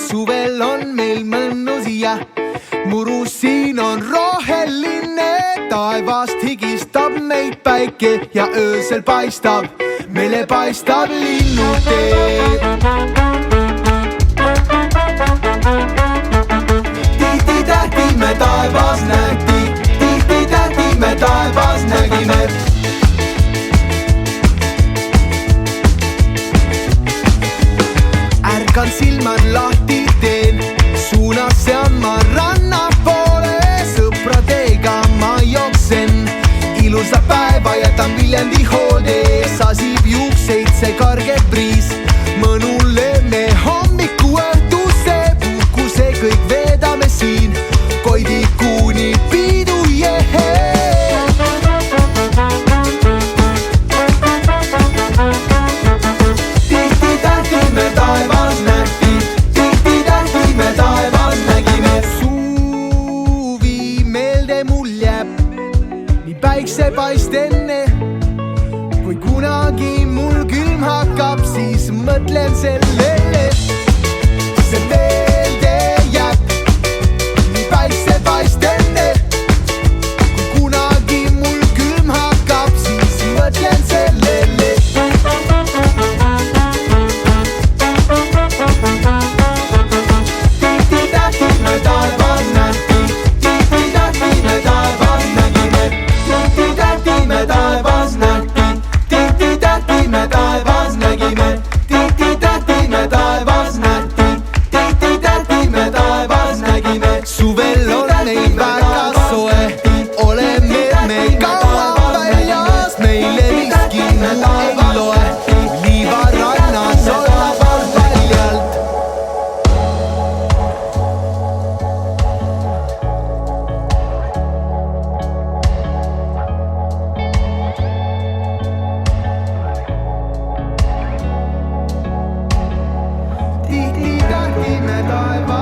suvel on meil mõnus ja murus siin on roheline. Taevast higistab meid päike ja öösel paistab, meile paistab linnutee. Tihti-tähti me taevas nähti, tihti-tähti me taevas nägime. Ärkan silmad lahti teen, suunas sean ma ranna poole. Sõpradega ma jooksen, ilusa päeva jätan Viljandi hoode. Sasib juukseid see karge briis, mõnule me hommiku õhtuse puhkuse kõik veedame siin. Koidikuuni piidu jehee. Tihti-tähti me taevas nähti, tihti-tähti me taevas nägime. Suvi meelde mul jääb nii päiksepaist enne. Kui kunagi mul külm hakkab, siis mõtlen sellele. See meelde jääb nii päiksepaist enne. Kui kunagi mul külm hakkab, siis mõtlen sellele. Tihti-tähti me taevas nähti, tihti-tähti me taevas nägime. Tihti-tähti me taevas nähti, tihti-tähti me taevas nägime. Tihti-tähti me taevas nähti, tihti-tähti me taevas nägime. Suvel on meil väga soe, oleme me kaua väljas. Meile miski ei loe, liivarannas olla väljalt. Tihti-tähti me taevas